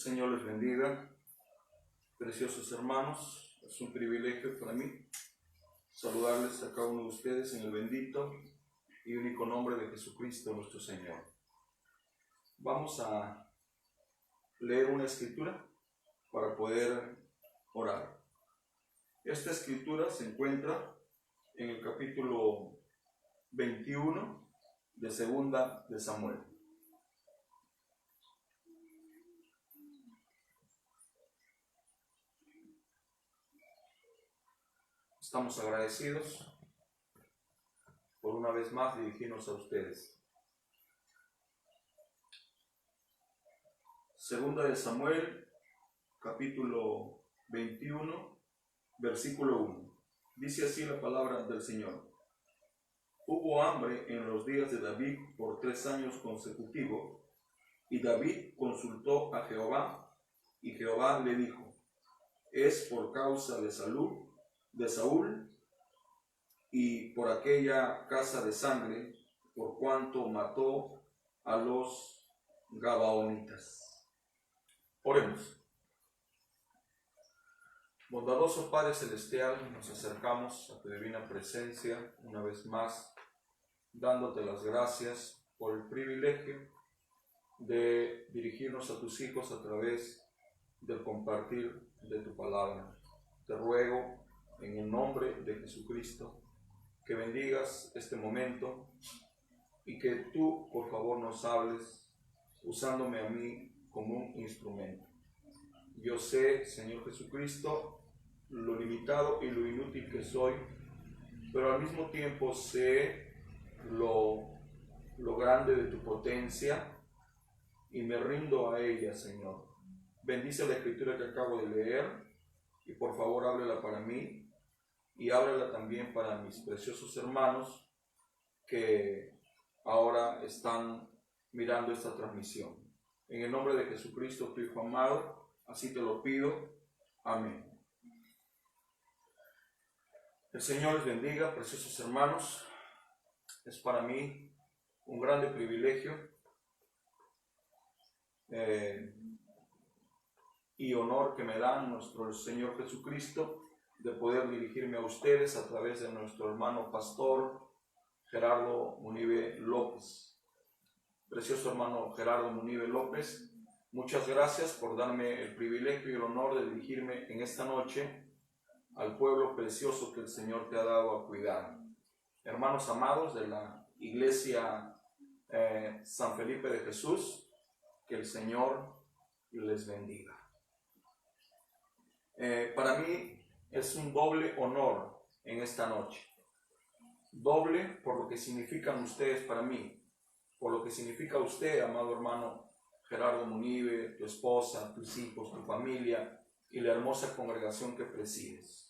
Señor les bendiga, preciosos hermanos. Es un privilegio para mí saludarles a cada uno de ustedes en el bendito y único nombre de Jesucristo nuestro Señor. Vamos a leer una escritura para poder orar. Esta escritura se encuentra en el capítulo 21 de Segunda de Samuel. Estamos agradecidos por una vez más dirigirnos a ustedes. Segunda de Samuel, capítulo 21, versículo 1. Dice así la palabra del Señor. Hubo hambre en los días de David por 3 años consecutivos, y David consultó a Jehová, y Jehová le dijo: es por causa de salud de Saúl y por aquella casa de sangre, por cuanto mató a los Gabaonitas. Oremos. Bondadoso Padre Celestial, nos acercamos a tu divina presencia una vez más, dándote las gracias por el privilegio de dirigirnos a tus hijos a través del compartir de tu palabra. Te ruego en el nombre de Jesucristo que bendigas este momento y que tú, por favor, nos hables usándome a mí como un instrumento. Yo sé, Señor Jesucristo, lo limitado y lo inútil que soy, pero al mismo tiempo sé lo grande de tu potencia y me rindo a ella, Señor. Bendice la escritura que acabo de leer y por favor háblela para mí y háblela también para mis preciosos hermanos que ahora están mirando esta transmisión. En el nombre de Jesucristo, tu Hijo amado, así te lo pido. Amén. El Señor les bendiga, preciosos hermanos. Es para mí un grande privilegio y honor que me da nuestro Señor Jesucristo de poder dirigirme a ustedes a través de nuestro hermano pastor Gerardo Munive López. Precioso hermano Gerardo Munive López, muchas gracias por darme el privilegio y el honor de dirigirme en esta noche al pueblo precioso que el Señor te ha dado a cuidar. Hermanos amados de la Iglesia San Felipe de Jesús, que el Señor les bendiga. Para mí es un doble honor en esta noche. Doble por lo que significan ustedes para mí, por lo que significa usted, amado hermano Gerardo Munive, tu esposa, tus hijos, tu familia y la hermosa congregación que presides.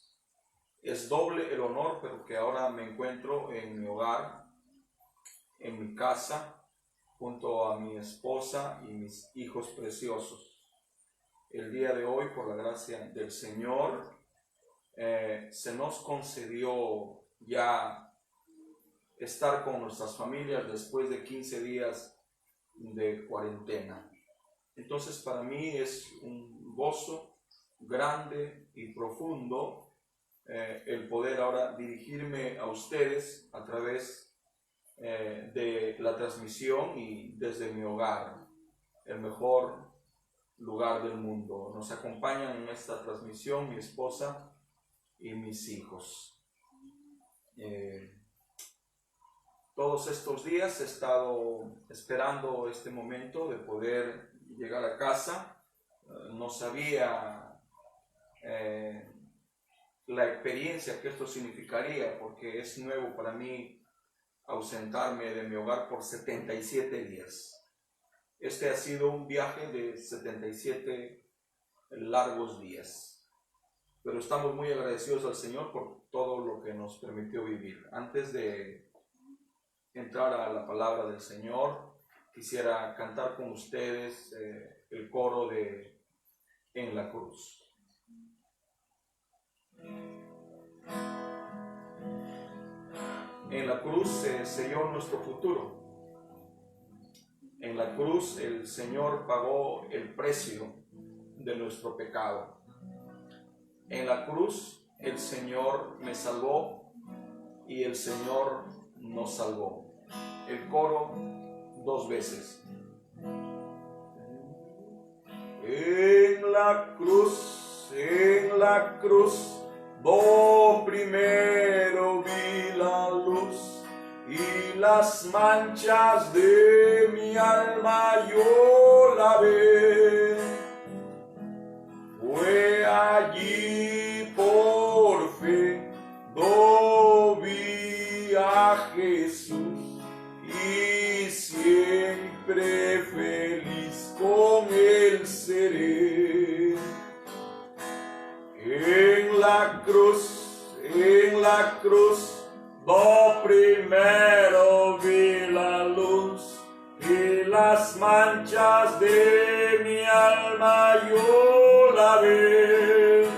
Es doble el honor, pero que ahora me encuentro en mi hogar, en mi casa, junto a mi esposa y mis hijos preciosos. El día de hoy, por la gracia del Señor, se nos concedió ya estar con nuestras familias después de 15 días de cuarentena. Entonces para mí es un gozo grande y profundo el poder ahora dirigirme a ustedes a través de la transmisión y desde mi hogar, el mejor lugar del mundo. Nos acompañan en esta transmisión mi esposa y mis hijos. Todos estos días he estado esperando este momento de poder llegar a casa. No sabía la experiencia que esto significaría, porque es nuevo para mí ausentarme de mi hogar por 77 días. Este ha sido un viaje de 77 largos días. Pero estamos muy agradecidos al Señor por todo lo que nos permitió vivir. Antes de entrar a la palabra del Señor, quisiera cantar con ustedes el coro de En la Cruz. En la cruz se selló nuestro futuro. En la cruz el Señor pagó el precio de nuestro pecado. En la cruz el Señor me salvó y el Señor nos salvó. El coro 2 veces. En la cruz, do primero vi la luz y las manchas de mi alma yo lavé. Fue allí por fe, do vi a Jesús y siempre feliz con él seré. En la cruz, do primero vi la luz y las manchas de mi alma yo lavé.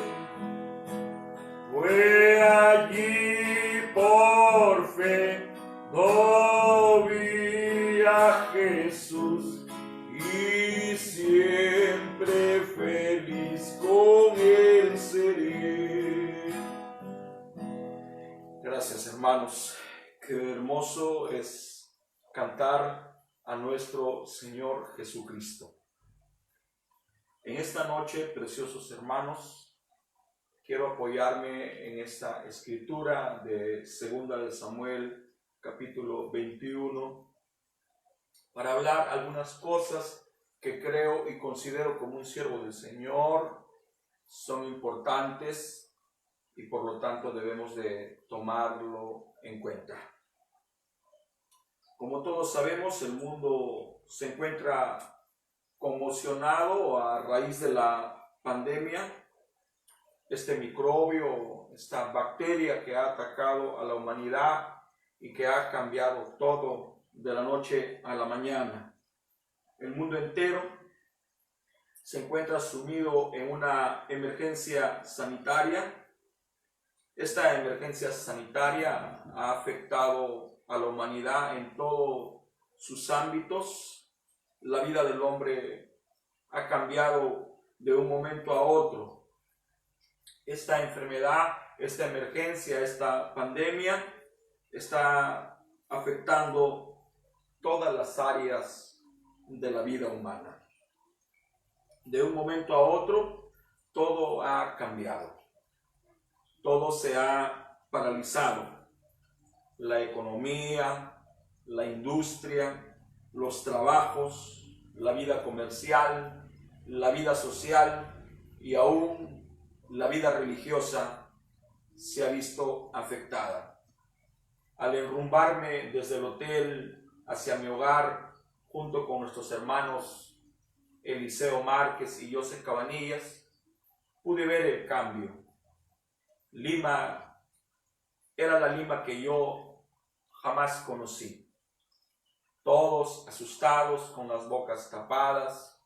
Fue allí por fe, do vi a Jesús y siempre feliz con él seré. Gracias, hermanos. Qué hermoso es cantar a nuestro Señor Jesucristo. En esta noche, preciosos hermanos, quiero apoyarme en esta escritura de 2 de Samuel, capítulo 21, para hablar algunas cosas que creo y considero como un siervo del Señor son importantes y por lo tanto debemos de tomarlo en cuenta. Como todos sabemos, el mundo se encuentra conmocionado a raíz de la pandemia, este microbio, esta bacteria que ha atacado a la humanidad y que ha cambiado todo de la noche a la mañana. El mundo entero se encuentra sumido en una emergencia sanitaria. Esta emergencia sanitaria ha afectado a la humanidad en todos sus ámbitos. La vida del hombre ha cambiado de un momento a otro. Esta enfermedad, esta emergencia, esta pandemia está afectando todas las áreas de la vida humana. De un momento a otro, todo ha cambiado. Todo se ha paralizado. La economía, la industria, los trabajos, la vida comercial, la vida social y aún la vida religiosa se ha visto afectada. Al enrumbarme desde el hotel hacia mi hogar junto con nuestros hermanos Eliseo Márquez y José Cabanillas, pude ver el cambio. Lima era la Lima que yo jamás conocí. Todos asustados, con las bocas tapadas,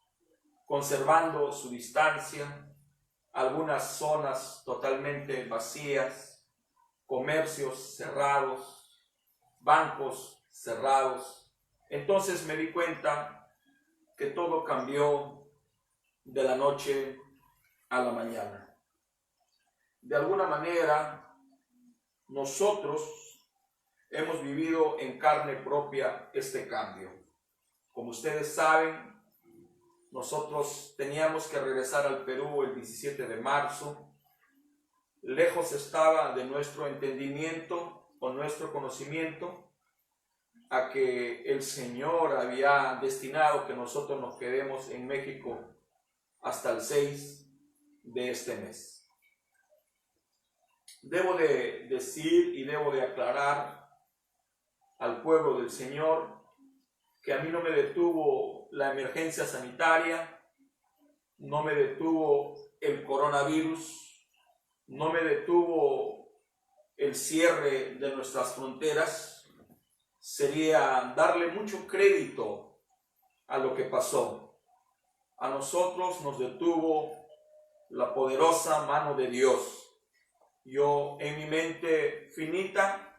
conservando su distancia, algunas zonas totalmente vacías, comercios cerrados, bancos cerrados. Entonces me di cuenta que todo cambió de la noche a la mañana. De alguna manera, nosotros hemos vivido en carne propia este cambio. Como ustedes saben, nosotros teníamos que regresar al Perú el 17 de marzo. Lejos estaba de nuestro entendimiento o nuestro conocimiento a que el Señor había destinado que nosotros nos quedemos en México hasta el 6 de este mes. Debo de decir y debo de aclarar al pueblo del Señor que a mí no me detuvo la emergencia sanitaria, no me detuvo el coronavirus, no me detuvo el cierre de nuestras fronteras. Sería darle mucho crédito a lo que pasó. A nosotros nos detuvo la poderosa mano de Dios. Yo en mi mente finita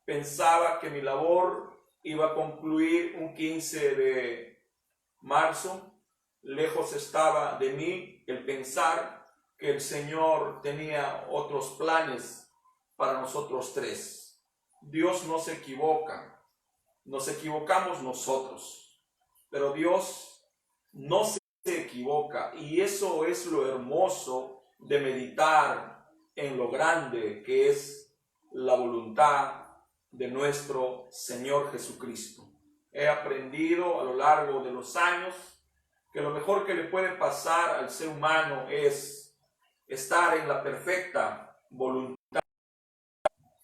pensaba que mi labor iba a concluir un 15 de marzo. Lejos estaba de mí el pensar que el Señor tenía otros planes para nosotros tres. Dios no se equivoca, nos equivocamos nosotros, pero Dios no se equivoca, y eso es lo hermoso de meditar en lo grande que es la voluntad de nuestro Señor Jesucristo. He aprendido a lo largo de los años que lo mejor que le puede pasar al ser humano es estar en la perfecta voluntad.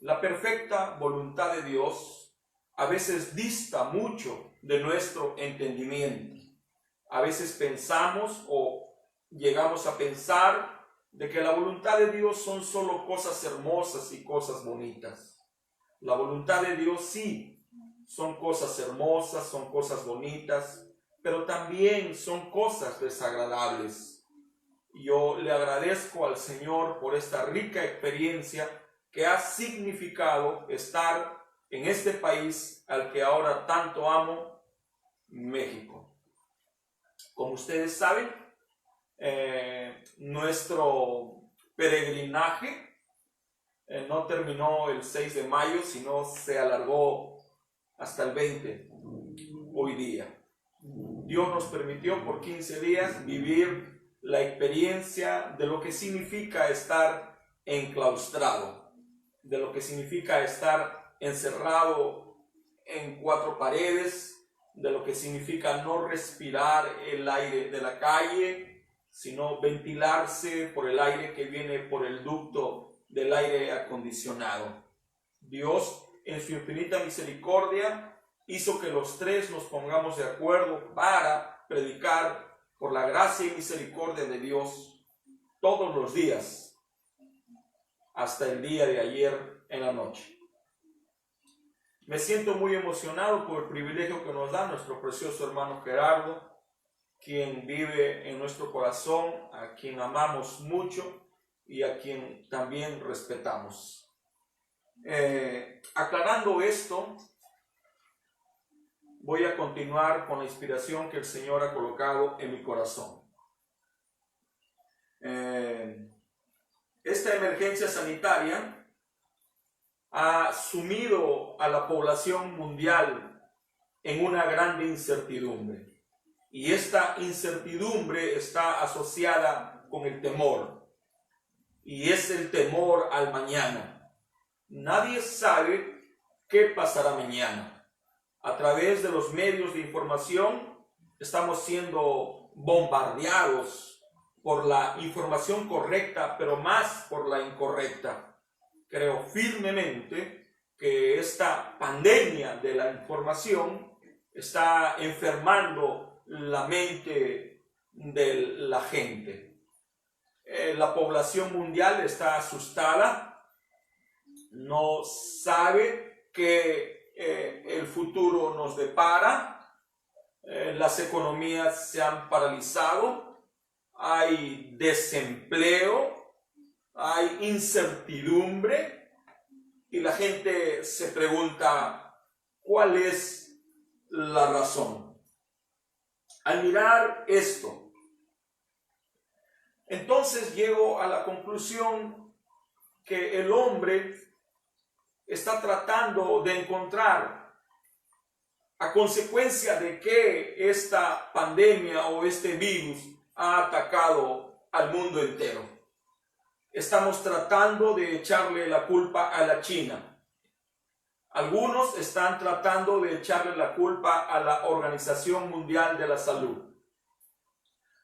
La perfecta voluntad de Dios a veces dista mucho de nuestro entendimiento. A veces pensamos o llegamos a pensar de que la voluntad de Dios son solo cosas hermosas y cosas bonitas. La voluntad de Dios sí, son cosas hermosas, son cosas bonitas, pero también son cosas desagradables. Yo le agradezco al Señor por esta rica experiencia que ha significado estar en este país al que ahora tanto amo, México. Como ustedes saben, nuestro peregrinaje no terminó el 6 de mayo, sino se alargó hasta el 20, hoy día. Dios nos permitió por 15 días vivir la experiencia de lo que significa estar enclaustrado, de lo que significa estar encerrado en cuatro paredes, de lo que significa no respirar el aire de la calle, sino ventilarse por el aire que viene por el ducto del aire acondicionado. Dios, en su infinita misericordia, hizo que los tres nos pongamos de acuerdo para predicar por la gracia y misericordia de Dios todos los días, hasta el día de ayer en la noche. Me siento muy emocionado por el privilegio que nos da nuestro precioso hermano Gerardo, quien vive en nuestro corazón, a quien amamos mucho y a quien también respetamos. Aclarando esto, voy a continuar con la inspiración que el Señor ha colocado en mi corazón. Esta emergencia sanitaria ha sumido a la población mundial en una grande incertidumbre. Y esta incertidumbre está asociada con el temor. Y es el temor al mañana. Nadie sabe qué pasará mañana. A través de los medios de información estamos siendo bombardeados por la información correcta, pero más por la incorrecta. Creo firmemente que esta pandemia de la información está enfermando la mente de la gente. La población mundial está asustada, no sabe qué el futuro nos depara, las economías se han paralizado, hay desempleo, hay incertidumbre y la gente se pregunta ¿cuál es la razón? Al mirar esto, entonces llego a la conclusión que el hombre está tratando de encontrar, a consecuencia de que esta pandemia o este virus ha atacado al mundo entero. Estamos tratando de echarle la culpa a la China. Algunos están tratando de echarle la culpa a la Organización Mundial de la Salud.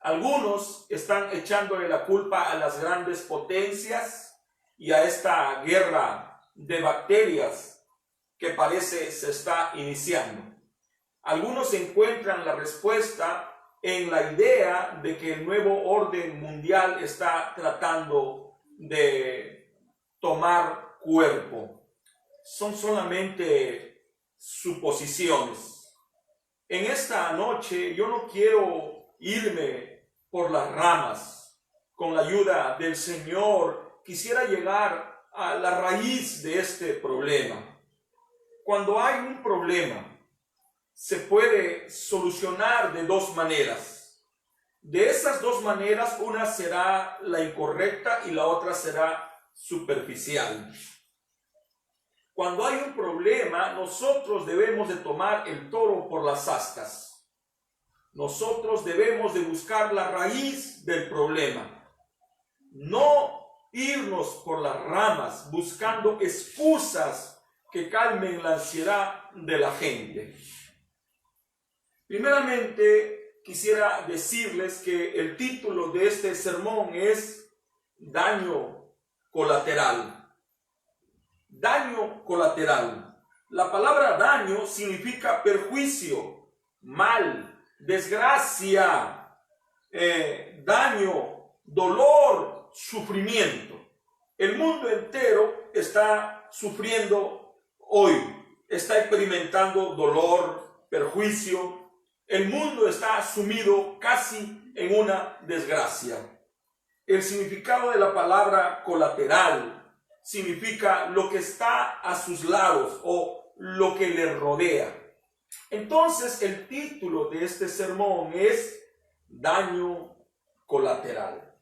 Algunos están echándole la culpa a las grandes potencias y a esta guerra de bacterias que parece se está iniciando. Algunos encuentran la respuesta en la idea de que el nuevo orden mundial está tratando de tomar cuerpo. Son solamente suposiciones. En esta noche yo no quiero irme por las ramas. Con la ayuda del Señor quisiera llegar a la raíz de este problema. Cuando hay un problema, se puede solucionar de dos maneras. De esas dos maneras, una será la incorrecta y la otra será superficial. Cuando hay un problema, nosotros debemos de tomar el toro por las astas. Nosotros debemos de buscar la raíz del problema. No irnos por las ramas buscando excusas que calmen la ansiedad de la gente. Primeramente, quisiera decirles que el título de este sermón es Daño colateral. Daño colateral. La palabra daño significa perjuicio, mal, desgracia, daño, dolor, sufrimiento. El mundo entero está sufriendo hoy, está experimentando dolor, perjuicio. El mundo está sumido casi en una desgracia. El significado de la palabra colateral significa lo que está a sus lados o lo que le rodea. Entonces, el título de este sermón es Daño colateral.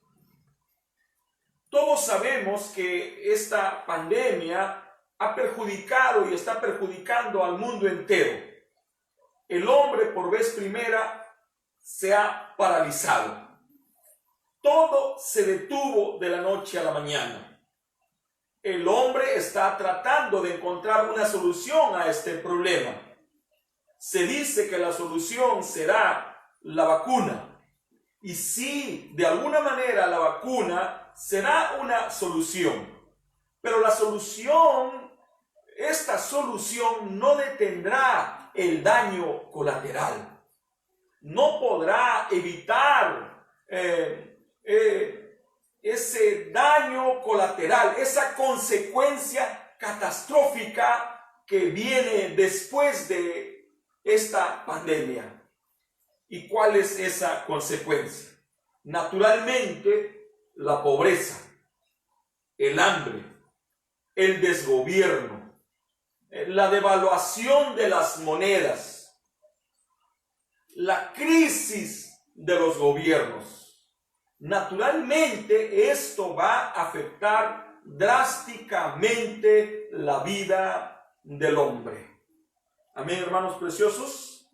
Todos sabemos que esta pandemia ha perjudicado y está perjudicando al mundo entero. El hombre por vez primera se ha paralizado. Todo se detuvo de la noche a la mañana. El hombre está tratando de encontrar una solución a este problema. Se dice que la solución será la vacuna. Y sí, de alguna manera la vacuna será una solución. Pero esta solución no detendrá el daño colateral. No podrá evitar ese daño colateral, esa consecuencia catastrófica que viene después de esta pandemia. ¿Y cuál es esa consecuencia? Naturalmente, la pobreza, el hambre, el desgobierno, la devaluación de las monedas, la crisis de los gobiernos. Naturalmente, esto va a afectar drásticamente la vida del hombre. Amén, hermanos preciosos.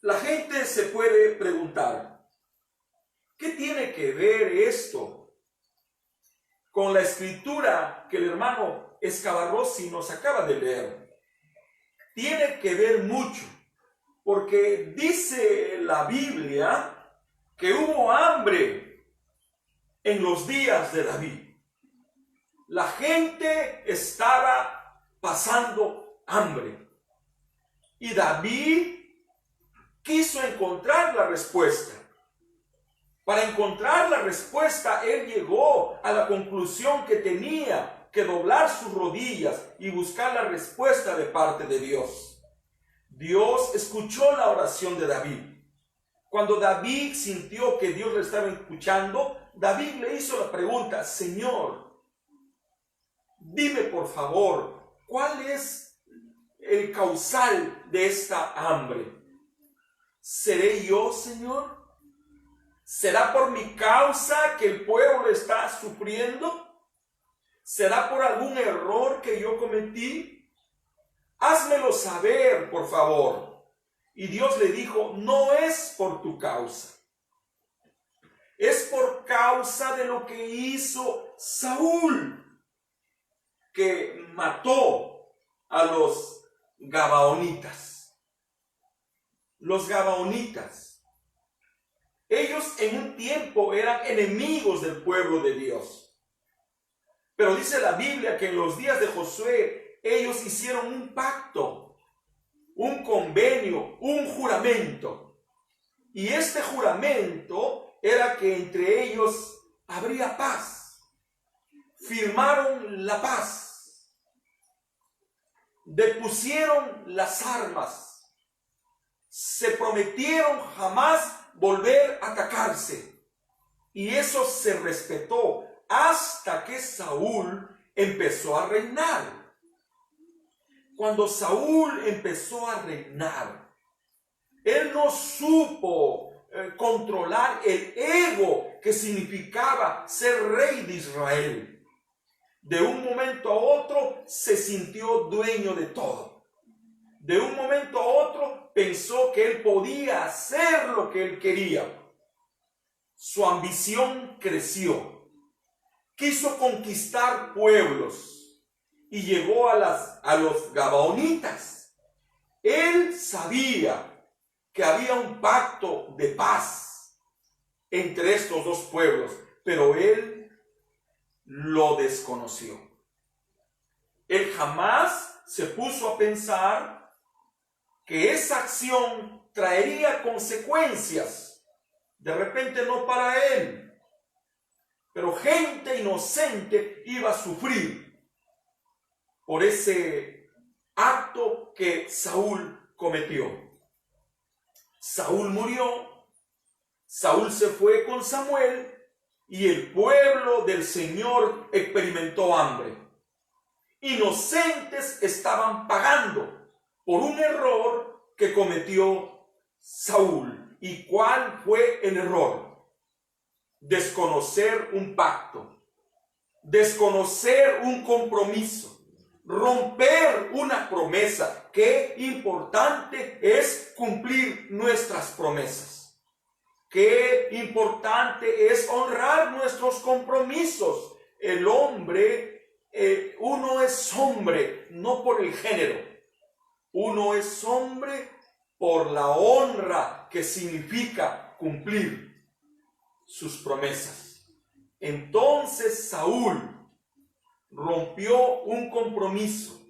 La gente se puede preguntar, ¿qué tiene que ver esto con la escritura que el hermano Escabarrossi nos acaba de leer? Tiene que ver mucho, porque dice la Biblia que hubo hambre en los días de David. La gente estaba pasando hambre. Y David quiso encontrar la respuesta. Para encontrar la respuesta, él llegó a la conclusión que tenía que doblar sus rodillas y buscar la respuesta de parte de Dios. Dios escuchó la oración de David. Cuando David sintió que Dios le estaba escuchando, David le hizo la pregunta: Señor, dime por favor, ¿cuál es el causal de esta hambre? ¿Seré yo, Señor? ¿Será por mi causa que el pueblo está sufriendo? ¿Será por algún error que yo cometí? Házmelo saber, por favor. Y Dios le dijo: no es por tu causa. Es por causa de lo que hizo Saúl, que mató a los gabaonitas. Los gabaonitas. Ellos en un tiempo eran enemigos del pueblo de Dios. Pero dice la Biblia que en los días de Josué ellos hicieron un pacto, un convenio, un juramento. Y este juramento era que entre ellos habría paz. Firmaron la paz. Depusieron las armas. Se prometieron jamás volver a atacarse. Y eso se respetó hasta que Saúl empezó a reinar. Cuando Saúl empezó a reinar, él no supo controlar el ego que significaba ser rey de Israel. De un momento a otro se sintió dueño de todo. De un momento a otro pensó que él podía hacer lo que él quería. Su ambición creció. Quiso conquistar pueblos y llegó a los gabaonitas. Él sabía que había un pacto de paz entre estos dos pueblos, pero él lo desconoció. Él jamás se puso a pensar que esa acción traería consecuencias, de repente no para él, pero gente inocente iba a sufrir por ese acto que Saúl cometió. Saúl murió, Saúl se fue con Samuel y el pueblo del Señor experimentó hambre. Inocentes estaban pagando por un error que cometió Saúl. ¿Y cuál fue el error? Desconocer un pacto, desconocer un compromiso, romper una promesa. Qué importante es cumplir nuestras promesas. Qué importante es honrar nuestros compromisos. El hombre, uno es hombre, no por el género. Uno es hombre por la honra que significa cumplir sus promesas. Entonces Saúl rompió un compromiso,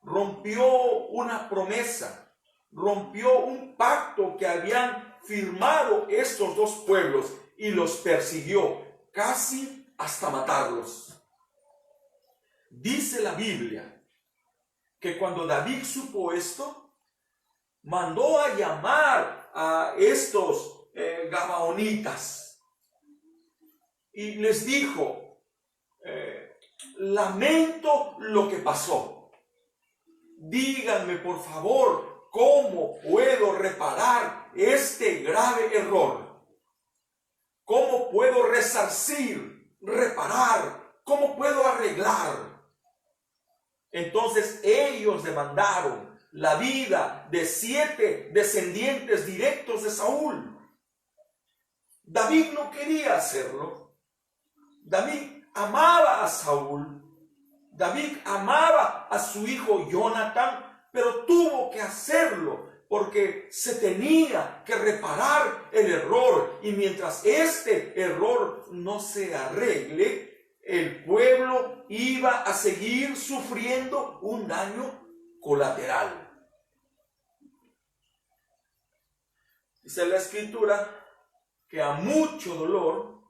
rompió una promesa, rompió un pacto que habían firmado estos dos pueblos y los persiguió casi hasta matarlos. Dice la Biblia que cuando David supo esto, mandó a llamar a estos gabaonitas y les dijo: lamento lo que pasó. Díganme por favor cómo puedo reparar este grave error. ¿Cómo puedo resarcir, reparar? ¿Cómo puedo arreglar? Entonces ellos demandaron la vida de 7 descendientes directos de Saúl. David no quería hacerlo. David amaba a Saúl. David amaba a su hijo Jonathan, pero tuvo que hacerlo porque se tenía que reparar el error. Y mientras este error no se arregle, el pueblo iba a seguir sufriendo un daño colateral. Dice la Escritura que a mucho dolor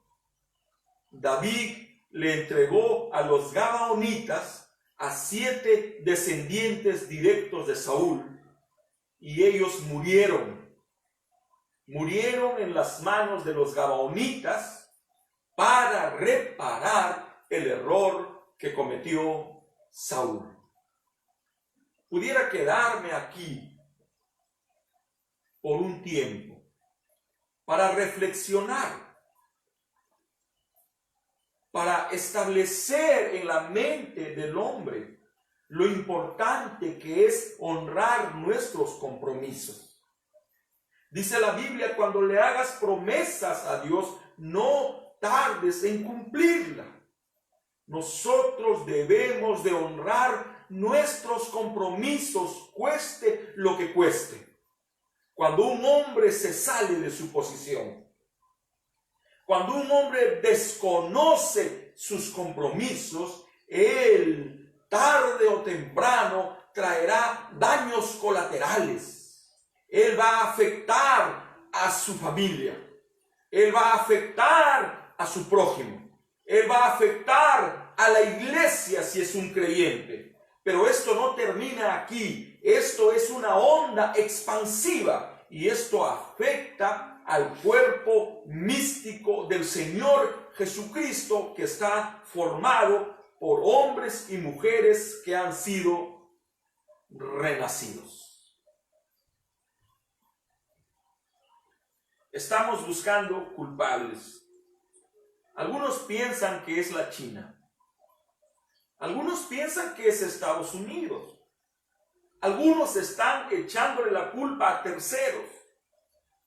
David le entregó a los gabaonitas a 7 descendientes directos de Saúl, y ellos murieron en las manos de los gabaonitas para reparar el error que cometió Saúl. Pudiera quedarme aquí por un tiempo para reflexionar, para establecer en la mente del hombre lo importante que es honrar nuestros compromisos. Dice la Biblia: cuando le hagas promesas a Dios, no tardes en cumplirla. Nosotros debemos de honrar nuestros compromisos, cueste lo que cueste. Cuando un hombre se sale de su posición, cuando un hombre desconoce sus compromisos, él tarde o temprano traerá daños colaterales. Él va a afectar a su familia. Él va a afectar a su prójimo. Él va a afectar a la iglesia si es un creyente. Pero esto no termina aquí. Esto es una onda expansiva y esto afecta al cuerpo místico del Señor Jesucristo, que está formado por hombres y mujeres que han sido renacidos. Estamos buscando culpables. Algunos piensan que es la China. Algunos piensan que es Estados Unidos. Algunos están echándole la culpa a terceros.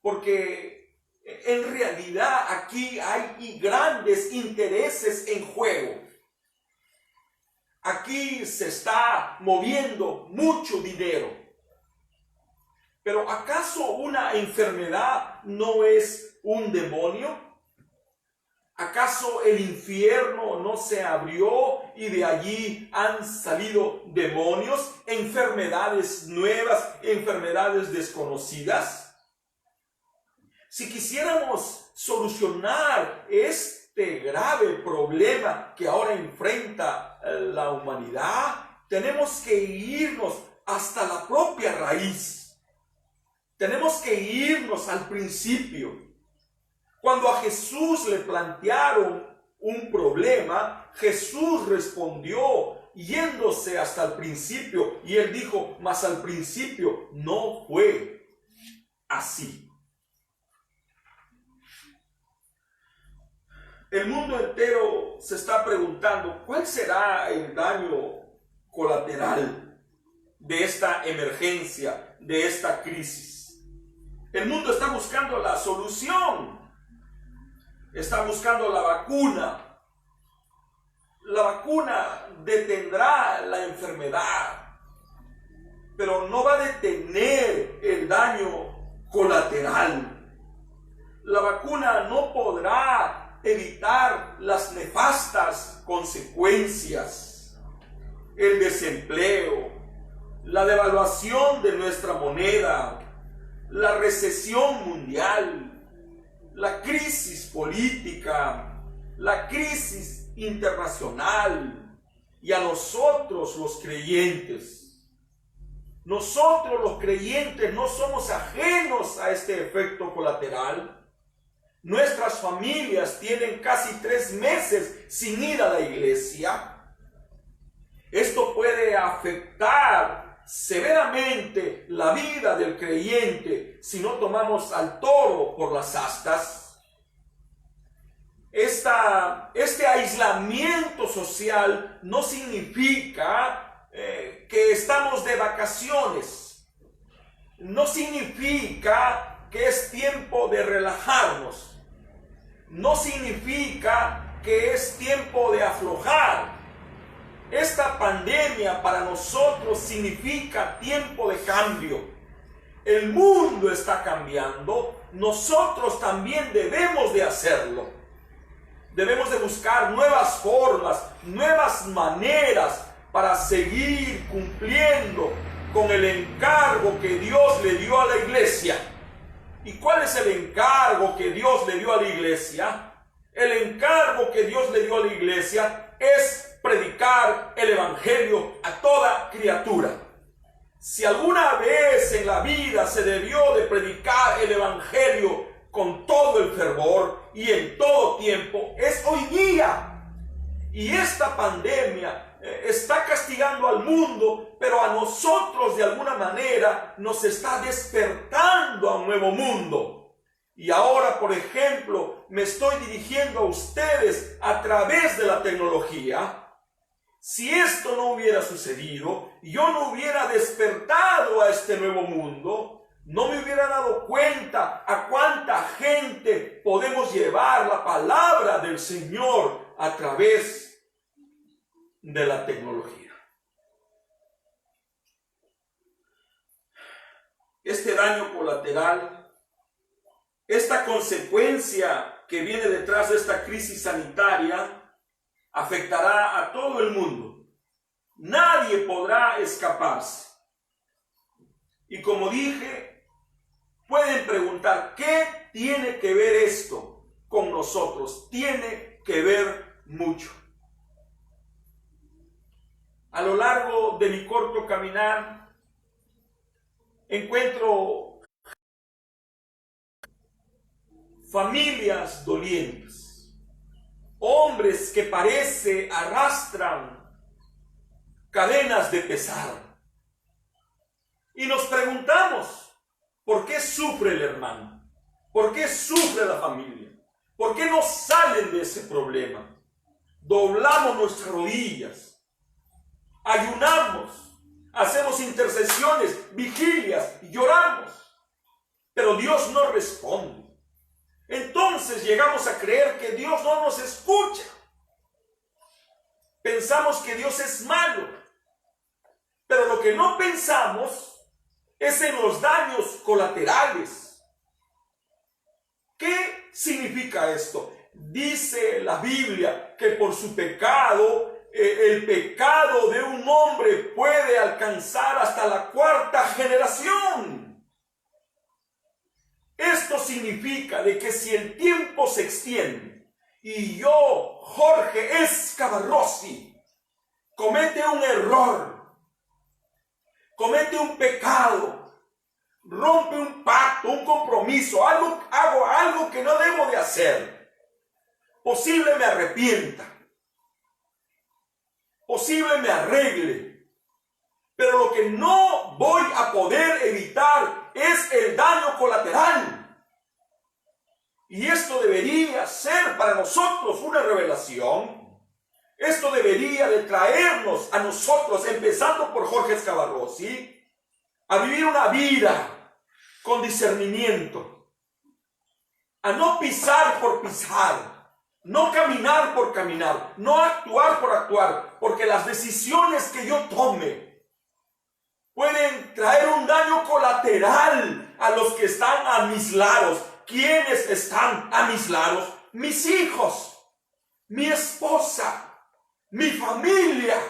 Porque en realidad aquí hay grandes intereses en juego. Aquí se está moviendo mucho dinero. Pero ¿acaso una enfermedad no es un demonio? ¿Acaso el infierno no se abrió y de allí han salido demonios, enfermedades nuevas, enfermedades desconocidas? Si quisiéramos solucionar este grave problema que ahora enfrenta la humanidad, tenemos que irnos hasta la propia raíz. Tenemos que irnos al principio. Cuando a Jesús le plantearon un problema, Jesús respondió yéndose hasta el principio. Y él dijo, mas al principio no fue así. El mundo entero se está preguntando, ¿cuál será el daño colateral de esta emergencia, de esta crisis? El mundo está buscando la solución. Está buscando la vacuna. La vacuna detendrá la enfermedad, pero no va a detener el daño colateral. La vacuna no podrá evitar las nefastas consecuencias, el desempleo, la devaluación de nuestra moneda, la recesión mundial, la crisis política, la crisis internacional. Y a nosotros los creyentes no somos ajenos a este efecto colateral. Nuestras familias tienen casi 3 meses sin ir a la iglesia. Esto puede afectar severamente la vida del creyente si no tomamos al toro por las astas. Este aislamiento social no significa que estamos de vacaciones. No significa que es tiempo de relajarnos. No significa que es tiempo de aflojar. Esta pandemia para nosotros significa tiempo de cambio. El mundo está cambiando, nosotros también debemos de hacerlo. Debemos de buscar nuevas formas, nuevas maneras para seguir cumpliendo con el encargo que Dios le dio a la iglesia. ¿Y cuál es el encargo que Dios le dio a la iglesia? El encargo que Dios le dio a la iglesia es predicar el evangelio a toda criatura. Si alguna vez en la vida se debió de predicar el evangelio con todo el fervor y en todo tiempo, es hoy día. Y esta pandemia está castigando al mundo, pero a nosotros de alguna manera nos está despertando a un nuevo mundo. Y ahora, por ejemplo, me estoy dirigiendo a ustedes a través de la tecnología. Si esto no hubiera sucedido, yo no hubiera despertado a este nuevo mundo, no me hubiera dado cuenta a cuánta gente podemos llevar la palabra del Señor a través de la tecnología. Este daño colateral, esta consecuencia que viene detrás de esta crisis sanitaria, afectará a todo el mundo. Nadie podrá escaparse. Y como dije, pueden preguntar, ¿qué tiene que ver esto con nosotros? Tiene que ver mucho. A lo largo de mi corto caminar, encuentro familias dolientes. Hombres que parece arrastran cadenas de pesar. Y nos preguntamos, ¿por qué sufre el hermano? ¿Por qué sufre la familia? ¿Por qué no salen de ese problema? Doblamos nuestras rodillas, ayunamos, hacemos intercesiones, vigilias y lloramos, pero Dios no responde. Entonces llegamos a creer que Dios no nos escucha. Pensamos que Dios es malo, pero lo que no pensamos es en los daños colaterales. ¿Qué significa esto? Dice la Biblia que por su pecado, el pecado de un hombre puede alcanzar hasta la 4ª generación. Esto significa de que si el tiempo se extiende y yo, Jorge Escavarrossi, comete un error, comete un pecado, rompe un pacto, un compromiso, hago algo que no debo de hacer, posible me arrepienta, posible me arregle, pero lo que no voy a poder evitar es el daño colateral. Y esto debería ser para nosotros una revelación. Esto debería de traernos a nosotros, empezando por Jorge Escavarrossi, a vivir una vida con discernimiento, a no pisar por pisar, no caminar por caminar, no actuar por actuar, porque las decisiones que yo tome pueden traer un daño colateral a los que están a mis lados. ¿Quiénes están a mis lados? Mis hijos, mi esposa, mi familia.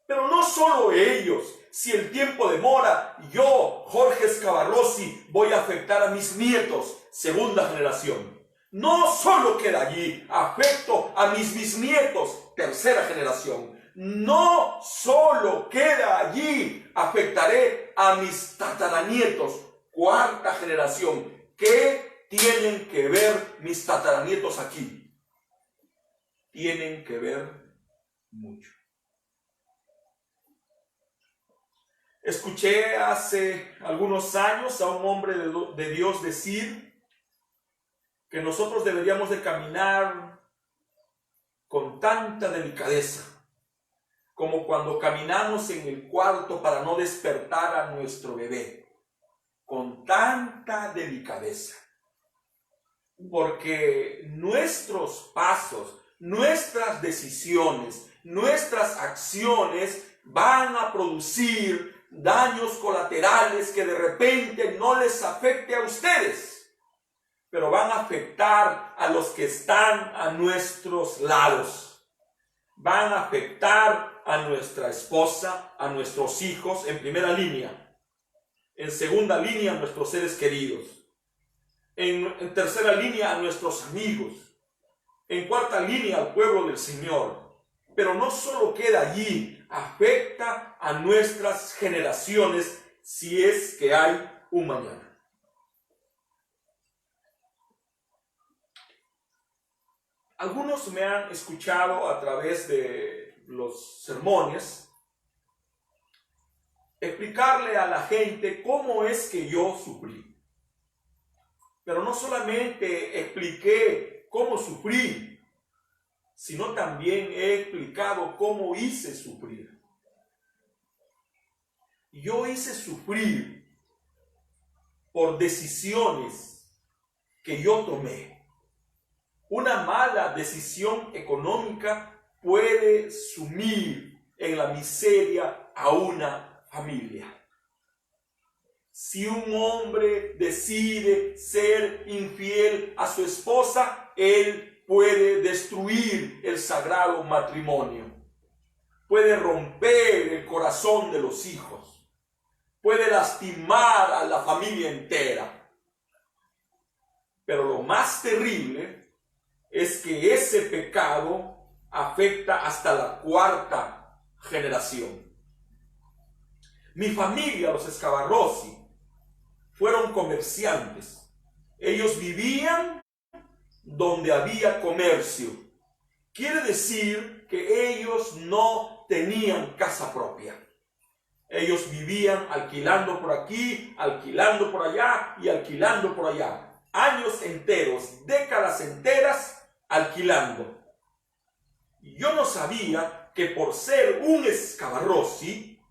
Pero no solo ellos. Si el tiempo demora, yo, Jorge Escavarrossi, voy a afectar a mis nietos, 2ª generación. No solo queda allí, afecto a mis bisnietos, 3ª generación. No solo queda allí, afectaré a mis tataranietos, 4ª generación. ¿Qué tienen que ver mis tataranietos aquí? Tienen que ver mucho. Escuché hace algunos años a un hombre de Dios decir que nosotros deberíamos de caminar con tanta delicadeza como cuando caminamos en el cuarto para no despertar a nuestro bebé. Con tanta delicadeza. Porque nuestros pasos, nuestras decisiones, nuestras acciones van a producir daños colaterales que de repente no les afecte a ustedes, pero van a afectar a los que están a nuestros lados. Van a afectar a nuestra esposa, a nuestros hijos en primera línea. En 2ª línea a nuestros seres queridos. En 3ª línea a nuestros amigos. En 4ª línea al pueblo del Señor. Pero no solo queda allí, afecta a nuestras generaciones si es que hay un mañana. Algunos me han escuchado a través de los sermones explicarle a la gente cómo es que yo sufrí. Pero no solamente expliqué cómo sufrí, sino también he explicado cómo hice sufrir. Yo hice sufrir por decisiones que yo tomé. Una mala decisión económica puede sumir en la miseria a una familia. Si un hombre decide ser infiel a su esposa, él puede destruir el sagrado matrimonio. Puede romper el corazón de los hijos. Puede lastimar a la familia entera. Pero lo más terrible es que ese pecado afecta hasta la 4ª generación. Mi familia, los Escavarrossi, fueron comerciantes. Ellos vivían donde había comercio. Quiere decir que ellos no tenían casa propia. Ellos vivían alquilando por aquí, alquilando por allá y alquilando por allá. años enteros, décadas enteras alquilando. Yo no sabía que por ser un Scavarrossi,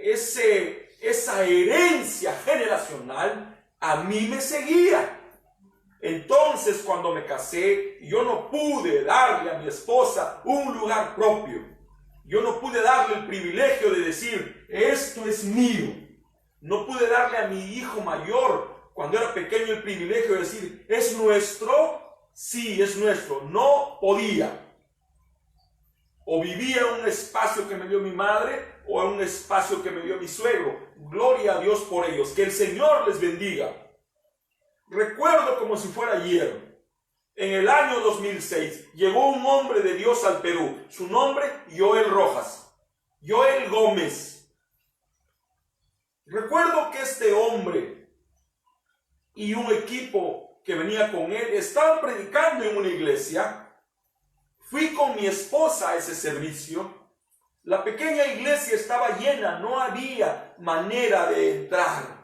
esa herencia generacional a mí me seguía. Entonces, cuando me casé, yo no pude darle a mi esposa un lugar propio. Yo no pude darle el privilegio de decir, esto es mío. No pude darle a mi hijo mayor, cuando era pequeño, el privilegio de decir, ¿es nuestro? Sí, es nuestro. No podía. O vivía en un espacio que me dio mi madre, o en un espacio que me dio mi suegro. Gloria a Dios por ellos. Que el Señor les bendiga. Recuerdo como si fuera ayer. En el año 2006 llegó un hombre de Dios al Perú. Su nombre, Joel Rojas. Joel Gómez. Recuerdo que este hombre y un equipo que venía con él estaban predicando en una iglesia. Fui con mi esposa a ese servicio. La pequeña iglesia estaba llena, no había manera de entrar.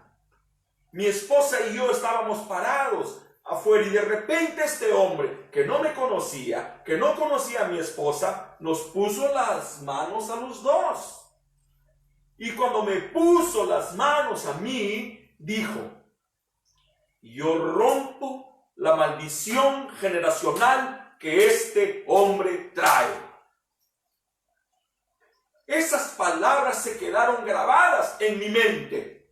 Mi esposa y yo estábamos parados afuera y de repente este hombre que no me conocía, que no conocía a mi esposa, nos puso las manos a los dos. Y cuando me puso las manos a mí, dijo, yo rompo la maldición generacional que este hombre trae. Esas palabras se quedaron grabadas en mi mente.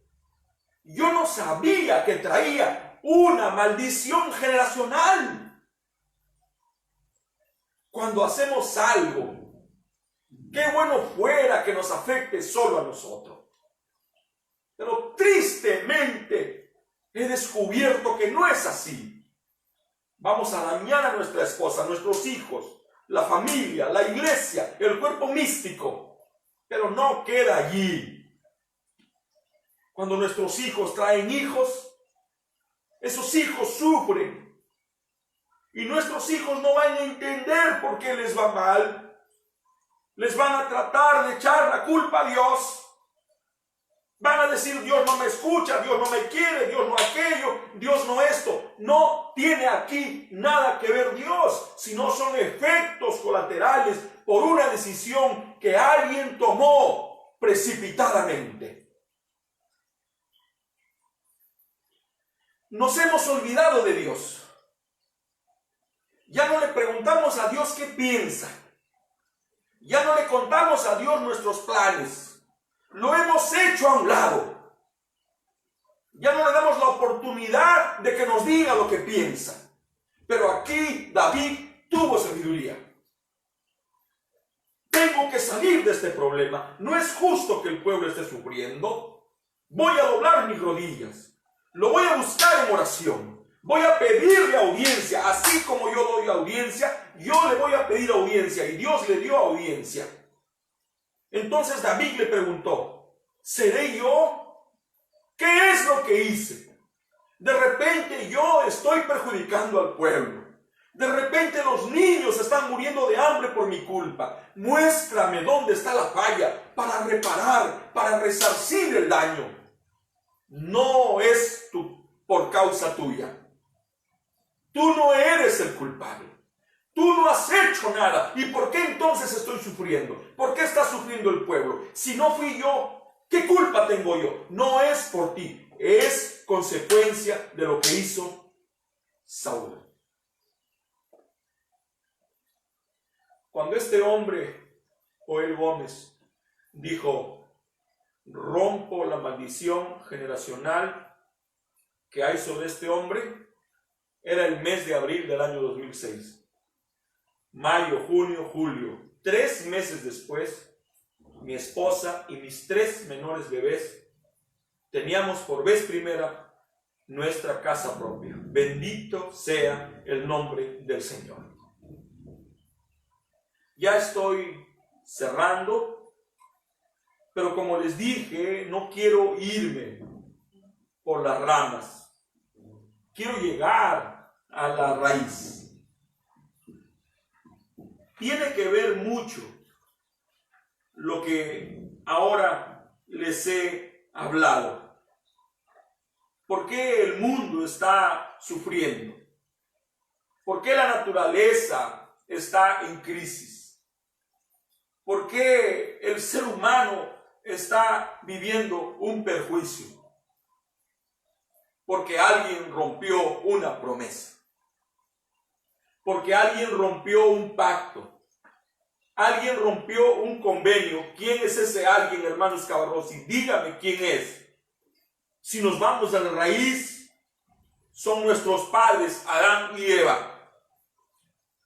Yo no sabía que traía una maldición generacional. Cuando hacemos algo, qué bueno fuera que nos afecte solo a nosotros. Pero tristemente he descubierto que no es así. Vamos a dañar a nuestra esposa, a nuestros hijos, la familia, la iglesia, el cuerpo místico. Pero no queda allí. Cuando nuestros hijos traen hijos, esos hijos sufren. Y nuestros hijos no van a entender por qué les va mal. Les van a tratar de echar la culpa a Dios. Van a decir, Dios no me escucha, Dios no me quiere, Dios no aquello, Dios no esto. No tiene aquí nada que ver Dios, sino son efectos colaterales por una decisión que alguien tomó precipitadamente. Nos hemos olvidado de Dios. Ya no le preguntamos a Dios qué piensa. Ya no le contamos a Dios nuestros planes. Lo hemos hecho a un lado. Ya no le damos la oportunidad de que nos diga lo que piensa. Pero aquí David tuvo sabiduría. Tengo que salir de este problema. No es justo que el pueblo esté sufriendo. Voy a doblar mis rodillas. Lo voy a buscar en oración. Voy a pedirle audiencia. Así como yo doy audiencia, yo le voy a pedir audiencia. Y Dios le dio audiencia. Entonces David le preguntó, ¿seré yo? ¿Qué es lo que hice? De repente yo estoy perjudicando al pueblo. De repente los niños están muriendo de hambre por mi culpa. Muéstrame dónde está la falla para reparar, para resarcir el daño. No es por causa tuya. Tú no eres el culpable. Tú no has hecho nada. ¿Y por qué entonces estoy sufriendo? ¿Por qué está sufriendo el pueblo? Si no fui yo, ¿qué culpa tengo yo? No es por ti. Es consecuencia de lo que hizo Saúl. Cuando este hombre, Joel Gómez, dijo, rompo la maldición generacional que hay sobre este hombre, era el mes de abril del año 2006. Mayo, junio, julio. 3 meses después, mi esposa y mis 3 menores bebés teníamos por vez primera nuestra casa propia. Bendito sea el nombre del Señor. Ya estoy cerrando, pero como les dije, no quiero irme por las ramas. Quiero llegar a la raíz. Tiene que ver mucho lo que ahora les he hablado. ¿Por qué el mundo está sufriendo? ¿Por qué la naturaleza está en crisis? ¿Por qué el ser humano está viviendo un perjuicio? Porque alguien rompió una promesa. Porque alguien rompió un pacto. Alguien rompió un convenio. ¿Quién es ese alguien, hermanos Cabarrossi? Dígame quién es. Si nos vamos a la raíz, son nuestros padres, Adán y Eva.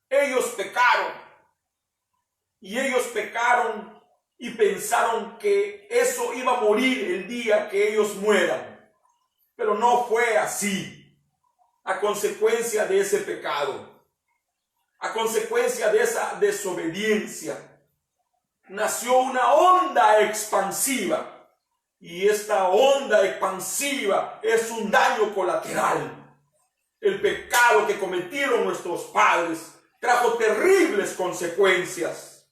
Ellos pecaron. Y ellos pecaron y pensaron que eso iba a morir el día que ellos mueran. Pero no fue así. A consecuencia de ese pecado, a consecuencia de esa desobediencia, nació una onda expansiva. Y esta onda expansiva es un daño colateral. El pecado que cometieron nuestros padres trajo terribles consecuencias.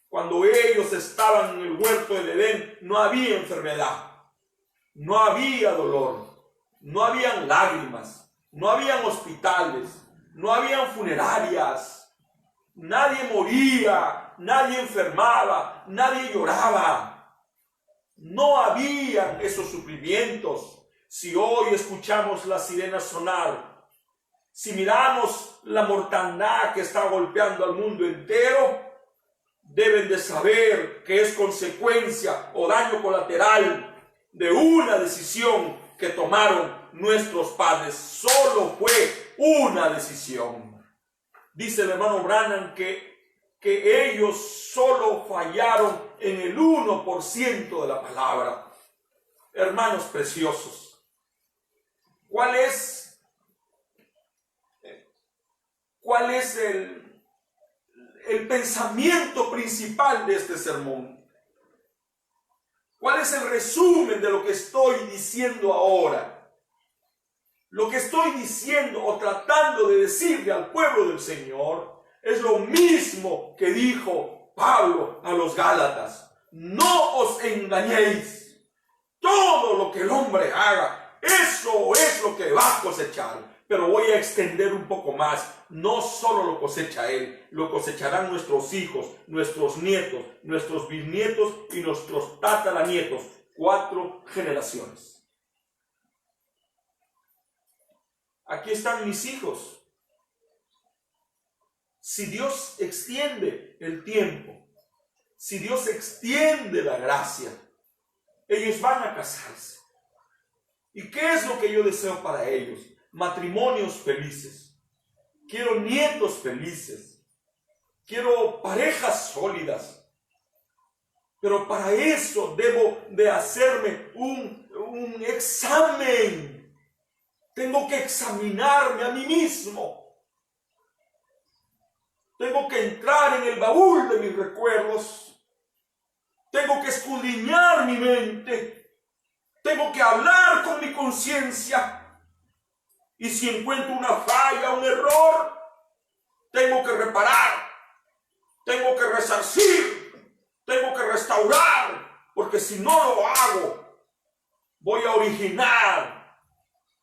Cuando ellos estaban en el huerto del Edén, no había enfermedad, no había dolor, no habían lágrimas, no habían hospitales, no habían funerarias. Nadie moría, nadie enfermaba, nadie lloraba. No habían esos sufrimientos. Si hoy escuchamos las sirenas sonar, si miramos la mortandad que está golpeando al mundo entero, deben de saber que es consecuencia o daño colateral de una decisión que tomaron nuestros padres. Solo fue una decisión. Dice el hermano Branham que ellos solo fallaron en el 1% de la palabra. Hermanos preciosos, ¿cuál es el pensamiento principal de este sermón? ¿Cuál es el resumen de lo que estoy diciendo ahora? Lo que estoy diciendo o tratando de decirle al pueblo del Señor es lo mismo que dijo Pablo a los Gálatas. No os engañéis. Todo lo que el hombre haga, eso es lo que va a cosechar. Pero voy a extender un poco más. No solo lo cosecha él, lo cosecharán nuestros hijos, nuestros nietos, nuestros bisnietos y nuestros tataranietos. 4 generaciones. Aquí están mis hijos. Si Dios extiende el tiempo, si Dios extiende la gracia, ellos van a casarse. ¿Y qué es lo que yo deseo para ellos? Matrimonios felices. Quiero nietos felices. Quiero parejas sólidas. Pero para eso debo de hacerme un examen. Tengo que examinarme a mí mismo. Tengo que entrar en el baúl de mis recuerdos. Tengo que escudriñar mi mente. Tengo que hablar con mi conciencia. Y si encuentro una falla, un error, tengo que reparar. Tengo que resarcir. Tengo que restaurar. Porque si no lo hago, voy a originar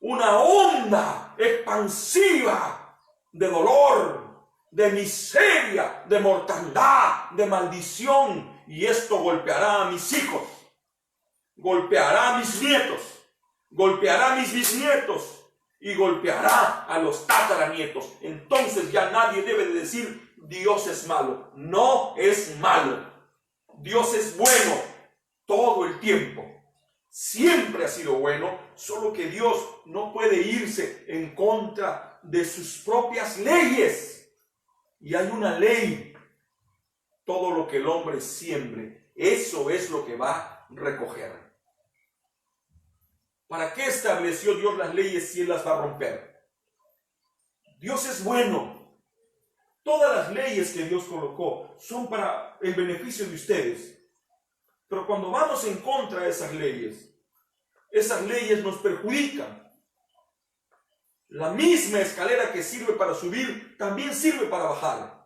una onda expansiva de dolor, de miseria, de mortandad, de maldición. Y esto golpeará a mis hijos, golpeará a mis nietos, golpeará a mis bisnietos y golpeará a los tataranietos. Entonces ya nadie debe de decir Dios es malo. No es malo. Dios es bueno todo el tiempo. Siempre ha sido bueno, solo que Dios no puede irse en contra de sus propias leyes. Y hay una ley. Todo lo que el hombre siembre, eso es lo que va a recoger. ¿Para qué estableció Dios las leyes si Él las va a romper? Dios es bueno. Todas las leyes que Dios colocó son para el beneficio de ustedes. Pero cuando vamos en contra de esas leyes nos perjudican. La misma escalera que sirve para subir, también sirve para bajar.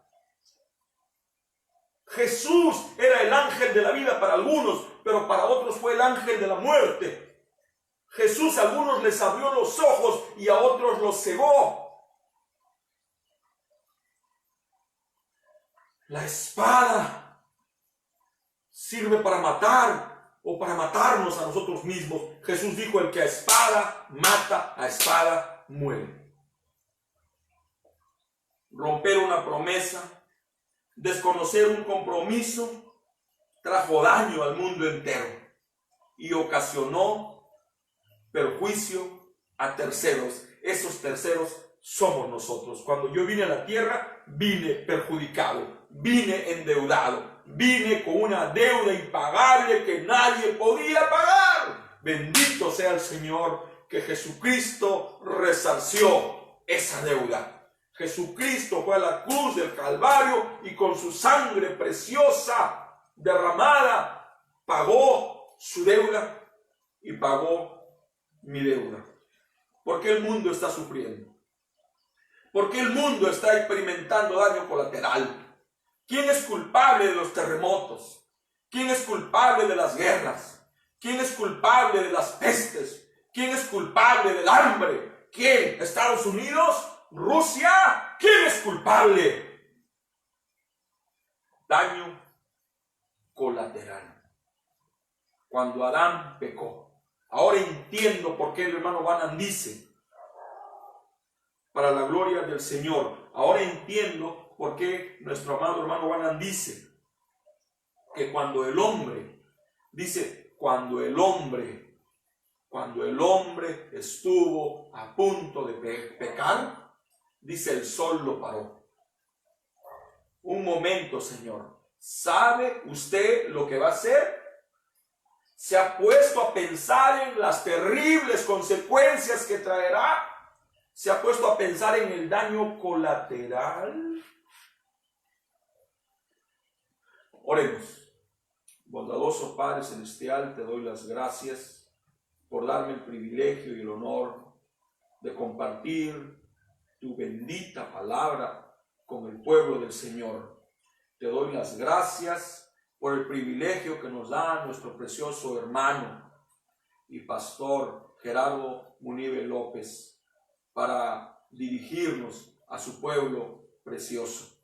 Jesús era el ángel de la vida para algunos, pero para otros fue el ángel de la muerte. Jesús a algunos les abrió los ojos y a otros los cegó. La espada sirve para matar o para matarnos a nosotros mismos. Jesús dijo: el que a espada mata, a espada muere. Romper una promesa, desconocer un compromiso, trajo daño al mundo entero y ocasionó perjuicio a terceros. Esos terceros somos nosotros. Cuando yo vine a la tierra, vine perjudicado, vine endeudado, vine con una deuda impagable que nadie podía pagar. Bendito sea el Señor, que Jesucristo resarció esa deuda. Jesucristo fue a la cruz del Calvario y con su sangre preciosa derramada pagó su deuda y pagó mi deuda. ¿Por qué el mundo está sufriendo? ¿Por qué el mundo está experimentando daño colateral? ¿Quién es culpable de los terremotos? ¿Quién es culpable de las guerras? ¿Quién es culpable de las pestes? ¿Quién es culpable del hambre? ¿Quién? ¿Estados Unidos? ¿Rusia? ¿Quién es culpable? Daño colateral. Cuando Adán pecó. Ahora entiendo por qué el hermano Branham dice: para la gloria del Señor. Ahora entiendo por qué nuestro amado hermano Branham dice que cuando el hombre estuvo a punto de pecar, dice, el sol lo paró. Un momento, Señor. ¿Sabe usted lo que va a hacer? ¿Se ha puesto a pensar en las terribles consecuencias que traerá? ¿Se ha puesto a pensar en el daño colateral? Oremos. Bondadoso Padre Celestial, te doy las gracias por darme el privilegio y el honor de compartir tu bendita palabra con el pueblo del Señor. Te doy las gracias por el privilegio que nos da nuestro precioso hermano y pastor Gerardo Munive López para dirigirnos a su pueblo precioso.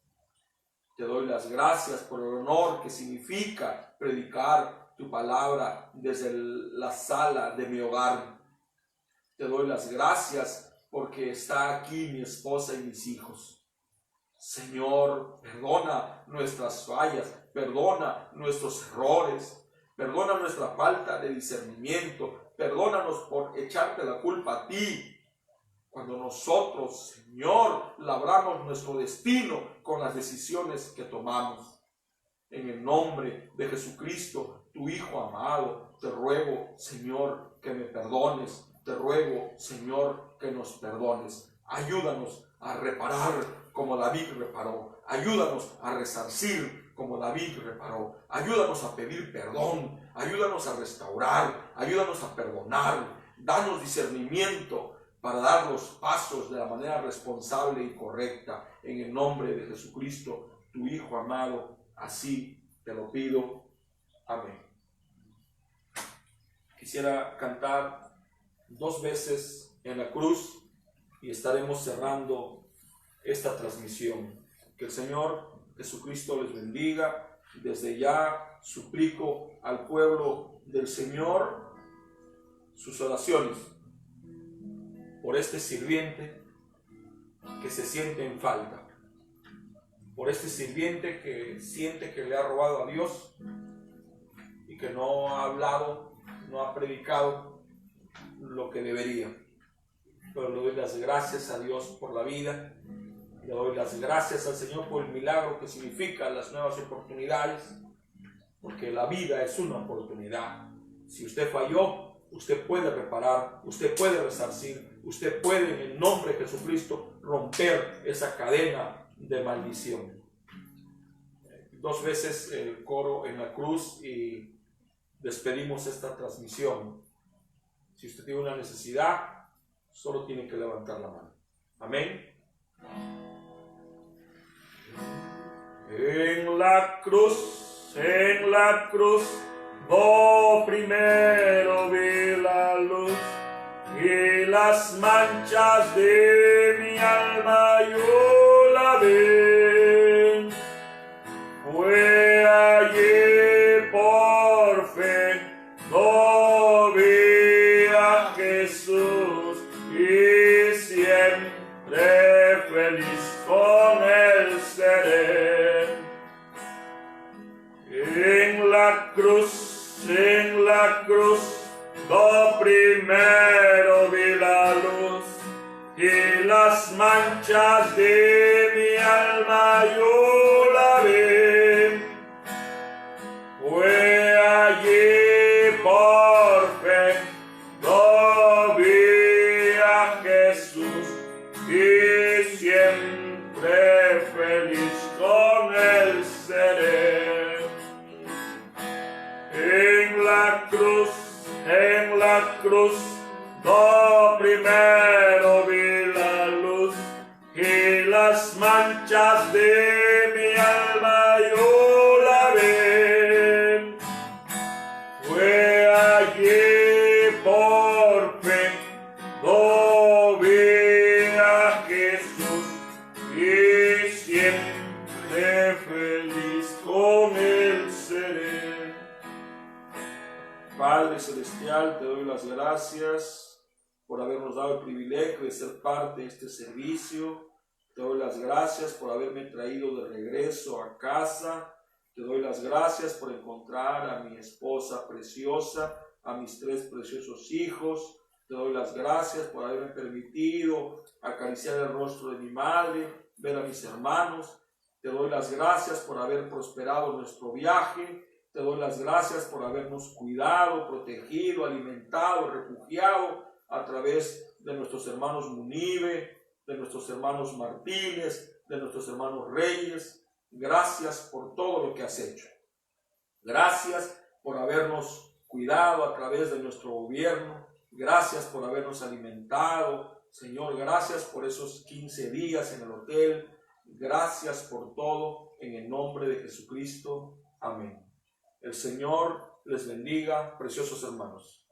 Te doy las gracias por el honor que significa predicar tu palabra desde la sala de mi hogar. Te doy las gracias porque está aquí mi esposa y mis hijos. Señor, perdona nuestras fallas, perdona nuestros errores, perdona nuestra falta de discernimiento, perdónanos por echarte la culpa a ti. Cuando nosotros, Señor, labramos nuestro destino con las decisiones que tomamos. En el nombre de Jesucristo, tu Hijo amado, te ruego, Señor, que me perdones. Te ruego, Señor, que nos perdones. Ayúdanos a reparar como David reparó. Ayúdanos a resarcir como David reparó. Ayúdanos a pedir perdón. Ayúdanos a restaurar. Ayúdanos a perdonar. Danos discernimiento para dar los pasos de la manera responsable y correcta. En el nombre de Jesucristo, tu Hijo amado, así te lo pido. Amén. Quisiera cantar 2 veces en la cruz y estaremos cerrando esta transmisión. Que el Señor Jesucristo les bendiga. Desde ya suplico al pueblo del Señor sus oraciones por este sirviente que se siente en falta, por este sirviente que siente que le ha robado a Dios y que no ha hablado, no ha predicado lo que debería. Pero le doy las gracias a Dios por la vida, le doy las gracias al Señor por el milagro que significa las nuevas oportunidades, porque la vida es una oportunidad. Si usted falló, usted puede reparar, usted puede resarcir, usted puede en el nombre de Jesucristo romper esa cadena de maldición. 2 veces el coro en la cruz y despedimos esta transmisión. Si usted tiene una necesidad, solo tiene que levantar la mano. Amén. En la cruz, oh, primero vi la luz. las manchas de mi alma yo lavé. Fue allí por fe, no vi a Jesús y siempre feliz con él seré. En la cruz, lo primero vi la luz y las manchas de mi alma yo lavé. Fue allí por fe, lo vi a Jesús y siempre feliz con él seré. En la cruz, lo primero vi la luz y las manchas de mi alma yo lavé. Fue allí por fe, lo vi a Jesús y siempre feliz con él seré. Padre Celestial, te doy las gracias por habernos dado el privilegio de ser parte de este servicio. Te doy las gracias por haberme traído de regreso a casa. Te doy las gracias por encontrar a mi esposa preciosa, a mis 3 preciosos hijos. Te doy las gracias por haberme permitido acariciar el rostro de mi madre, ver a mis hermanos. Te doy las gracias por haber prosperado nuestro viaje. Te doy las gracias por habernos cuidado, protegido, alimentado, refugiado a través de nuestros hermanos Munive, de nuestros hermanos Martínez, de nuestros hermanos Reyes. Gracias por todo lo que has hecho. Gracias por habernos cuidado a través de nuestro gobierno. Gracias por habernos alimentado. Señor, gracias por esos 15 días en el hotel. Gracias por todo, en el nombre de Jesucristo. Amén. El Señor les bendiga, preciosos hermanos.